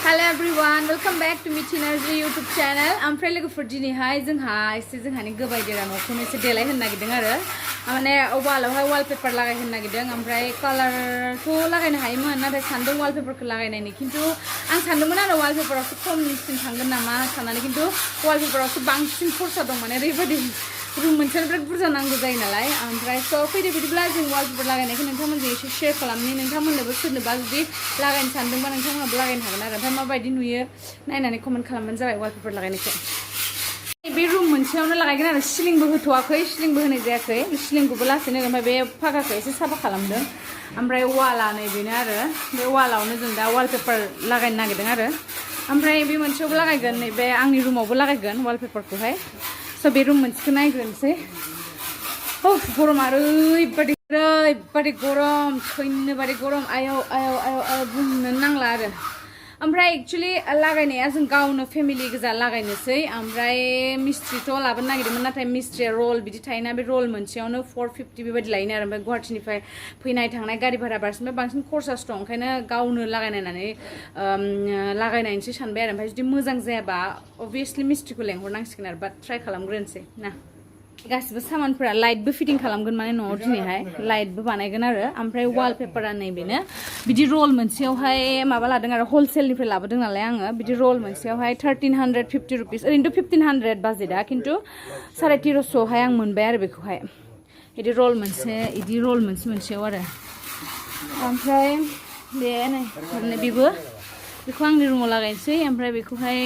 Hello everyone, welcome back to Mithi Narzary YouTube channel. I'm Frey logo for Jwnghani. Jwnghani Gwbai Dera no phone se Delaihwni nagideng aro. Amane wall hai wallpaper lagai hin nagideng. Amfrai color ko lagaino haimon nathai sandung wallpaper ko lagainai ni. Kintu ang sandungmon aro wallpaper aw khom nistin thanggon nama sanani kintu wallpaper aw bangsin forsa dong mane oरैबायदि room मोनसे बिराद बुरजा नांगौ जायो नालाय ओमफ्राय स' फैदो बिदिब्ला जों wallpaper लागायनायखौ नोंथांमोनजों एसे share खालामनि नोंथांमोननोबो सोरनोबा जुदि लागायनो सानदोंबा नोंथांमोनाबो लागायनो हागोन आरो ओमफ्राय माबायदि नुयो नायनानै कमेन्ट खालामबानो जाबाय wallpaper लागायनायखौ बे room मोनसेयावनो लागायगोन आरो सिलिंबो होथ'वाखै सिलिंबो होनाय जायाखै सिलिंखौबो लासैनो ओमफ्राय बे फागाखौ एसे साफा खालामदों ओमफ्राय wallआ नैबेनो आरो बे wallआवनो जों दा wallpaper लागायनो नागिरदों आरो ओमफ्राय बे मोनसेयावबो लागायगोन नैबे आंनि रूमावबो लागायगोन wallpaperखौहाय So be room मोनसेखौ नायग्रोनोसै गरमा ओरैबायदि गरम थैनो बायदि गरम आयौ बुंनो नांला आरो ओमफ्राय एक्चुअली लागायनाया जों गावनो फेमिलि गोजा लागायनोसै ओमफ्राय मिस्ट्रिथ' लाबोनो नागिरदोंमोन नाथाय मिस्ट्रिया रल बिदि थायोना बे रल मोनसेयावनो 450 बेबायदि लायोनो आरो ओमफ्राय गुवाहाटीनिफ्राय फैनाय थांनाय गारि भारा बारसिनबाय बांसिन खरसासो दं ओंखायनो गावनो लागायनानै लागायनायनोसै सानबाय आरो ओमफ्राय जुदि मोजां जायाबा अबभियासलि मिस्ट्रिखौ लेंहरनांसिगोन आरो बाट ट्राइ खालामग्रोनोसै ना गासिबो सामानफोरा लाइटबो फिटिं खालामगोन माने न'आव दिनैहाय लाइटबो बानायगोन आरो ओमफ्राय वालपेपारा नैबेनो बिदि रल मोनसेयावहाय माबा लादों आरो हलसेलनिफ्राय लाबोदों नालाय आङो बिदि रल मोनसेयावहाय 1350 रुपिस ओरैनोथ' 1500 बाजेटआ खिन्थु 1350 आवहाय आं मोनबाय आरो बेखौहाय बिदि रल मोनसेयाव आरो ओमफ्राय बे नै बेबो बेखौ आंनि रुमाव लागायनोसै ओमफ्राय बेखौहाय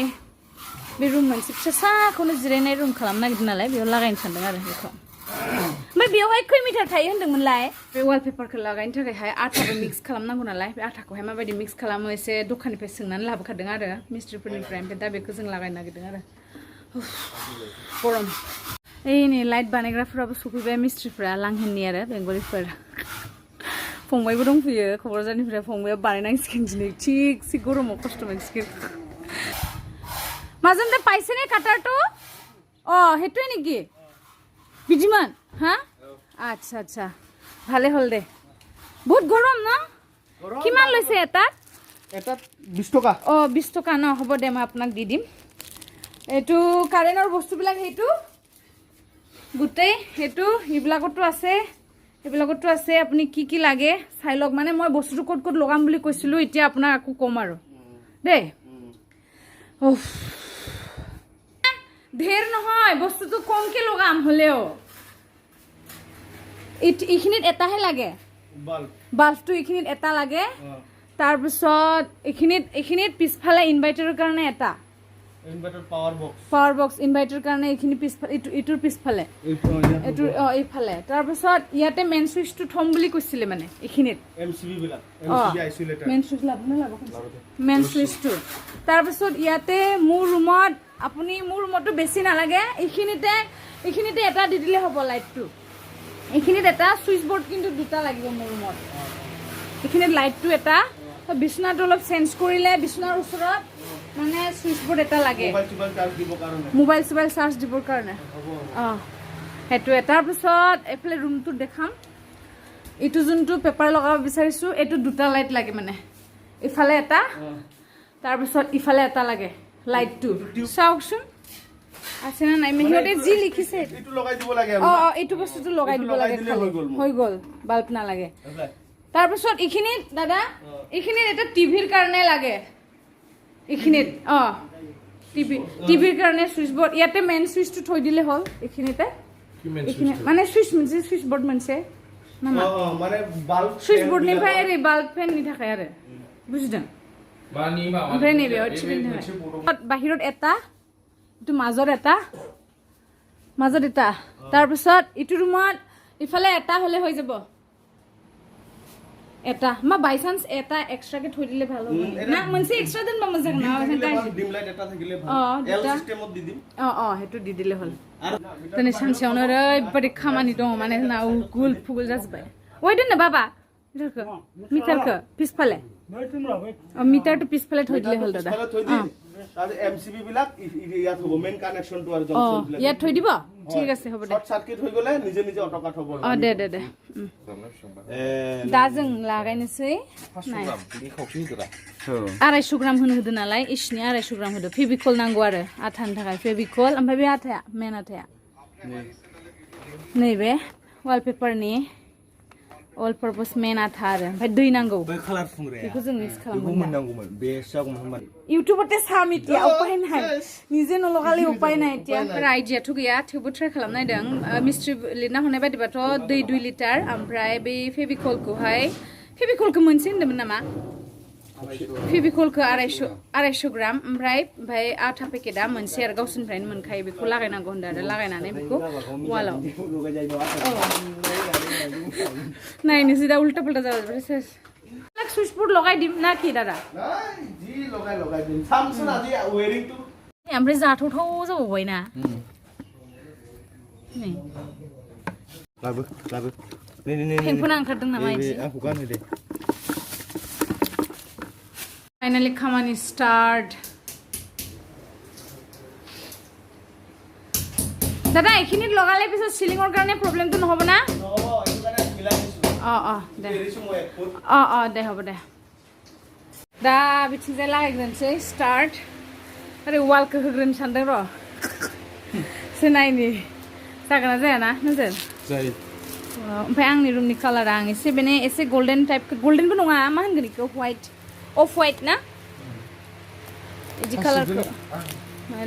बे रूम मोनसे फिसाखौनो जिरायनाय रूम खालामनो नागिरदों नालाय बेयाव लागायनो सानदों आरो बेखौ ओमफ्राय बेयावहाय खै मिटार थायो होनदोंमोनलाय बे वालपेपारखौ लागायनो थाखायहाय आटाबो मिक्स खालामनांगौ नालाय बे आटाखौहाय माबायदि मिक्स खालामो एसे दखाननिफ्राय सोंनानै लाबोखादों आरो मिस्ट्रिफोरनिफ्राय ओमफ्राय दा बेखौ जों लागायनो नागिरदों आरो गरम नै लाइट बानायग्राफोराबो सफैबाय मिस्ट्रिफोरा लांहेननि आरो बेंगलिफोर फंबायबो दंफैयो क'क्राझारनिफ्राय फंबाया बानायनांसिगोन दिनै थिगसे गरमाव खस्थ' मोनसिगोन মাজতে পাইছেনে কাটাৰটো হেতুৱে নেকি বিজিমান হা আচ্ছা আচ্ছা ভালে হল দে বহুত গৰম ন কিমান লৈছে এটা 20 টকা 20 টকা ন হ'ব দে মই আপোনাক দি দিম এটো কাৰেনৰ বস্তুবিলাক হেতু গুটেই হেতু ইবিলাকটো আছে আপুনি কি লাগে চাই লওক মানে মই বস্তুটো ক'ত লগাম বুলি কৈছিলো এতিয়া আপোনাক আকো কম আৰু দে ढेर নহয় বস্তুটো কমকে লগাম হলেও ইখিনিত এটাহে লাগে বাল্বটো ইখিনিত এটা লাগে তাৰ পিছত ইখিনিত পিছফালে ইনভাৰ্টাৰৰ কাৰণে এটা ইনভাৰ্টাৰ পাৱাৰ বক্স ইনভাৰ্টাৰৰ কাৰণে ইখিনি পিছফালে ইটোৰ পিছফালে এটো এইফালে তাৰ পিছত ইয়াতে মেন সুইচটো থম বুলি কৈছিলে মানে ইখিনিত এমসিবি বিলাক এমসিবি আইসোলেটৰ মেন সুইচ মেন সুইচটো তাৰ পিছত ইয়াতে মোৰ ৰুমত আপুনি মোৰ ৰুমটো বেছি নালাগে ইখিনিতে এটা দি দিলে হ'ব লাইটটো ইখিনিত এটা সুইচ বৰ্ড কিন্তু দুটা লাগিব মোৰ ৰুমত ইখিনিত লাইটটো এটা বিছনাটো অলপ চেঞ্জ কৰিলে বিছনাৰ ওচৰত মানে সুইচ বৰ্ড এটা লাগে মোবাইল চাৰ্জ দিবৰ কাৰণে হেতু এটাৰ পিছত এফালে ৰুমটো দেখাম ইটো যোনটো পেপাৰ লগাব বিচাৰিছো এটো দুটা লাইট লাগে মানে ইফালে এটা তাৰ পিছত ইফালে এটা লাগে লাইটটো চাওকচোন আছে না নাই মেহনতে জি লিখিছে এটো লগাই দিব লাগে এটো বস্তুটো লগাই দিব লাগে হৈ গল বাল্ব না লাগে তাৰ পিছত ইখিনি দাদা ইখিনি এটা টিভিৰ কাৰণে লাগে ইখিনিত টিভিৰ কাৰণে সুইচ বৰ্ড ইয়াতে মেইন সুইচটো থৈ দিলে হল ইখিনিতে মানে সুইচ বৰ্ড মানছে না মানে বাল্ব সুইচ বৰ্ড নিফাই ৰে বাল্ব ফেন নি থাকে আৰে বুঝছেন ওমফ্ৰাই নেবে বাহিৰত এটা ইটো মাজত এটা তাৰ পিছত ইটো ৰুমত ইফালে এটা হলে হৈ যাব এটা মা বাই চান্স এটা এক্সট্ৰাকে থৈ দিলে ভাল হ'ব না মনছে এক্সট্ৰা দেন মজা না ডিম লাইট এটা থাকিলে ভাল এল সিস্টেমত দি দিম হেতু দি দিলে হল তনে সানसेयावनो ओरैबायदि खामानि दङ माने ना गुल फुगुल जाजोबबाय ओइ दोन बाबा मिटारखौ पिसफाले मिटारটো পিছফালে থৈ দিলে হল দাদা আৰু এমসিবি বিলাক ইয়াত হ'ব মেইন কানেকচনটো আৰু জংচন বিলাক ইয়াত থৈ দিব ঠিক আছে হ'ব দে শর্ট সার্কিট হৈ গলে নিজে নিজে অটো কাট হ'ব দে दा जों लागायनोसै 250 ग्राम होनो होदो नालाय इसिनि 250 ग्राम होदो फेबिकल नांगौ आरो आथानि थाखाय फेबिकल ओमफ्राय बे आथाया मेन आथाया नैबे वालपेपारनि अल पर्पस मेन आथा आरो ओमफ्राय दै नांगौ बै कालार फुंग्राया बेखौ जों मिक्स बेखौ मोननांगौमोन बे जागौमोन इउट्यूबते सामितिया उपाय नाय निजे नल' खालि उपाय नाय तिया आइडियाथ' गैया थेवबो ट्राइ खालामनायदों मिस्ट्रि लिरना हरनाय बायदिबाथ' दै 2 लिटार ओमफ्राय बे फेबिकलखौ मोनसे होनदोंमोन नामा फेबिकलखौ 250 ग्राम ओमफ्राय आथा पेकेटआ मोनसे आरो गावसोरनिफ्रायनो मोनखायो बेखौ लागायनांगौ होनदों आरो लागायनानै बेखौ वालाव नायनोसै दा उल्टा पुल्टा जाबाय सेस सुइच बोर्ड लगाय दिम ना कि दादा जी लगाय दिम सामसुन आदि वेयरिंग टु ओमफ्राय जाथावथाव जाबावबाय ना नै लाबो फेंफोना ओंखारदों नामा इदि आंखौ गानहो दे फाइनाली खामानि स्टार्ट दादा এইখিনি লগালে পিছত সিলিংৰ কাৰণে প্ৰবলেমটো নহব না दे হ'ব दे दा बिथिंजाय लागायग्रोनोसै स्टार्ट ओरै वालखौ होग्रोनो सानदों र' नायनि जागोन ना जाया ना नोंसोर जायो ओमफ्राय आंनि रुमनि कालारा आं एसे गोल्डेन टाइप गोल्डेनबो नङा मा होनगोन बेखौ व्हाइट अफ व्हाइट ना बिदि कालारखौ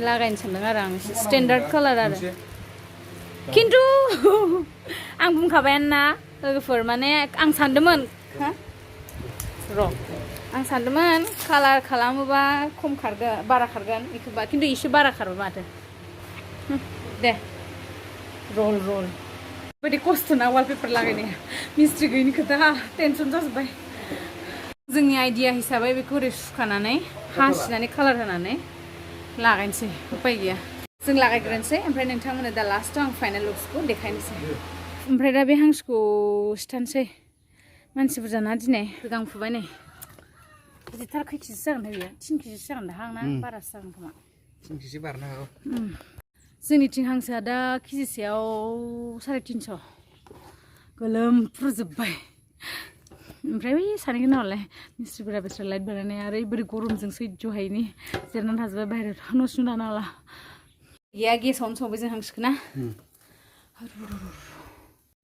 लागायनो सानदों आरो आं स्टेन्डार्ड कालार आरो खिन्थु आं बुंखाबायानो लोगोफोर माने आं सानदोंमोन आं सानदोंमोन कालार खालामोबा खम खारगोन बारा खारगोन एखौबा खिन्थु एसे बारा खारबाय माथो दे रल बेबायदि खस्थ'ना वालपेपार लागायनाया मिस्ट्रि गैयिनि खोथा टेनसन जाजोब्बाय जोंनि आइडिया हिसाबै बेखौ ओरै सुखानानै हासिनानै कालार होनानै लागायनोसै उपाय गैया जों लागायग्रोनोसै ओमफ्राय नोंथांमोननो दा लास्टआव आं फाइनाल लुक्सखौ देखायनोसै ओमफ्राय दा बे हांसोखौ सिथानोसै मानसि बुरजा ना दिनै गोगां फुबाय नै गिदिरथार खै केजिसो जागोनथाय बेयो 3 केजिसो जागोन दा हांना बारासो जागोन खोमा 3 केजि बारनो हागौ जोंनिथिं हांसोआ दा केजिसेयाव 350 गोलोमफ्रुजोब्बाय ओमफ्राय बै सानैखौ नाहरलाय मिस्ट्रिफोरा बेस्रा लाइट बानायनाय आरो बोरै गरमजों सैज्य हायैनि जिरायनानै थाजोब्बाय बाहेरायाव न' सिङाव दानो हाला गैया गेसावनो संबाय जों हांसोखौ ना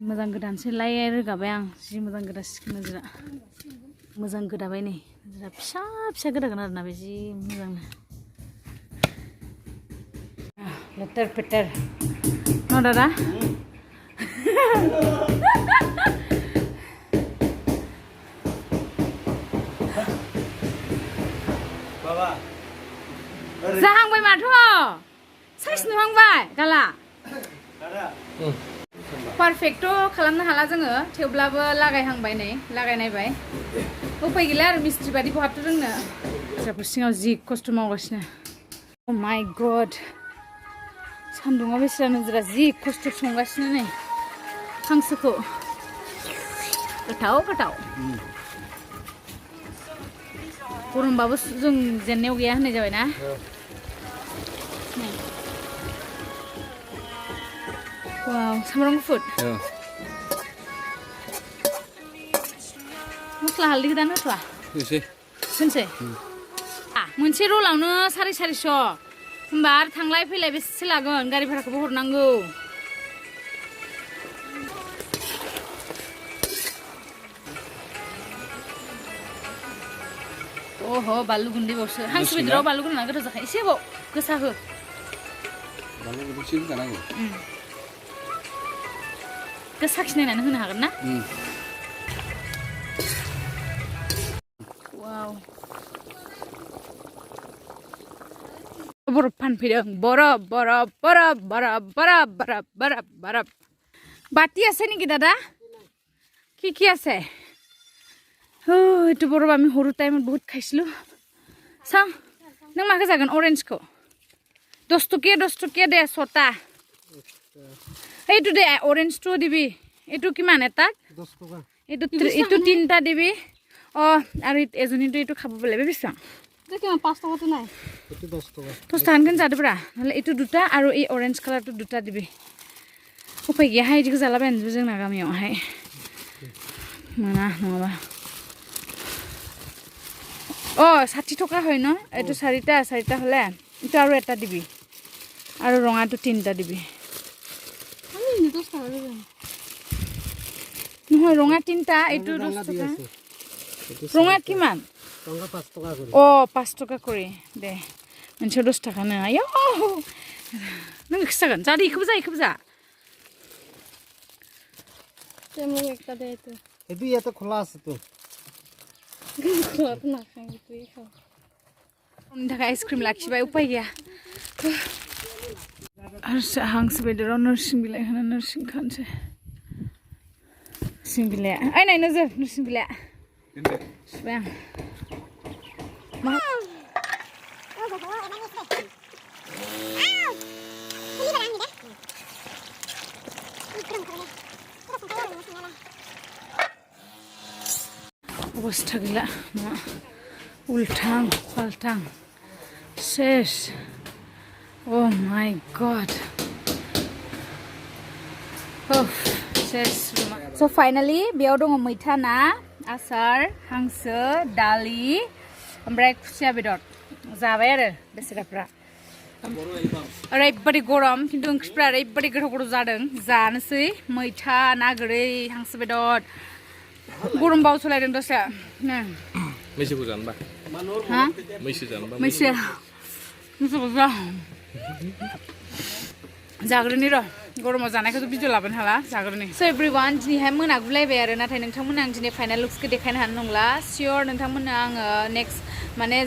मोजां गोदानसै लाय रोगाबाय आं जि मोजां गोदासिगोन नोजोरा मोजां गोदाबाय नै नोजोरा फिसा गोदागोन आरोना बे जि मोजांनो लेटार पेटार न' दादा जाहांबाय माथो साइज नुहांबाय गाला पारफेक्ट खालामनो हाला जोङो थेवब्लाबो लागायहांबाय नै लागायनायबाय उपाय गैला आरो मिस्ट्रि बादि बहाथ' रोंनो फिसाफोर सिङाव जि खस्थ' मावगासिनो अ माय गड सान्दुङा बेसेरा नोजोरा जि खस्थ' संगासिनो नै हांसोखौ गोथाव गरमबाबो जों जेननायाव गैया होननाय जाबाय ना वाव सामब्राम गुफुर मस्ला हालदै गोदान होथ'वा होनसै मोनसे रलावनो 450 होमबा आरो थांलाय फैलाय बेसे लागोन गारि भाराखौबो हरनांगौ ओहो बानलु गुन्दैबावसो हांसो बेदराव बानलु गुन्दैना गोथाव जाखायो एसे बाव गोसा हो बानलु गुन्दैसो होखानांगौ साखि नायनानै होनो हागोन ना वाव बरफ फानफैदों बरफ बाती আছে নেকি দাদা কি আছে এইটো বৰফ আমি সৰু টাইমত বহুত খাইছিলো চাও নং মাকে যাগोन অৰেঞ্জखौ 10 টকীয়া দে ছটা এইটো দে অৰেঞ্জটো দিবি এইটো কিমান এটা 10 টকা এইটো তিনটা দিবি আৰু এজনীটো এইটো খাব বলে বেবিছা দেখি 5 টাকা তো নাই এটো 10 টাকা 10 টাকা কেন যাদবরা নালে এটো দুটা আর এই অরেঞ্জ কালার তো দুটা দিবি উপায় গিয়া হাই দিকে জ্বালাবেন जोंना गामियाव हाय मोना नङाबा ও 60 টাকা হয় ন এটো 4টা হলে এটা আৰু এটা দিবি আৰু ৰঙাটো 3টা দিবি আমি 10 টাকা দেব নহয় ৰঙা 3টা এটো 10 টাকা ৰঙা কিমান টঙ্কা 5 টাকা করে ও 5 টাকা করে দে मोनसे 10 টাকা না আয়ো নং কিসাগন জাদি ইখবো যা তেমন একটা দেয় তো এটো এত খোলা আছে তো খোলা তো না খাই তুই খাও उन थाखाय आइसक्रिम लाखिबाय उपाय गैया आरो हांसो बेदराव नोरसिं बिलाइ होना नोरसिं खानोसै नोरसिं बिलाइया ओइ नाय नोजोर नोरसिं बिलाइया सुबाय आं अबस्था गैला उल्टां फाल्टां सेस oh my god सेस so finally बेयाव दङ मैथा ना आसार हांसो दालि ओमफ्राय खुसिया बेदर जाबाय आरो बेसेराफ्रा ओरैबादि गरम खिन्थु ओंख्रिफ्रा ओरैबादि गोथाव जादों जानोसै मैथा ना गोरै हांसो बेदर गरम बाव सोलायदों दसे मैसोखौ जानोबा हा मैसो जानोबा मैसोखौ जाग्रोनि र' गरमाव जानायखौथ' भिडिअ लाबोनो हाला जाग्रोनि स' एभ्रिवान दिनैहाय मोनागुलायबाय आरो नाथाय नोंथांमोननो आं दिनै फाइनाल लुक्सखौ देखायनो हानाय नंला सियर नोंथांमोननो आङो नेक्स्ट माने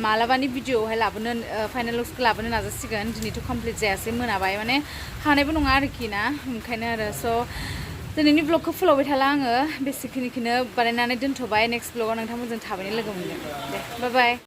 मालाबानि भिडिअआवहाय लाबोनो फाइनाल लुक्सखौ लाबोनो नाजासिगोन दिनैथ' कमप्लिट जायासै मोनाबाय माने हानायबो नङा आरोखि ना ओंखायनो आरो स' दिनैनि ब्लगखौ फोलावबाय थाला आङो बेसेखिनिखौनो बानायनानै दोनथ'बाय नेक्स्ट ब्लगाव नोंथांमोनजों थाबैनो लोगो मोनगोन दे बाय बाय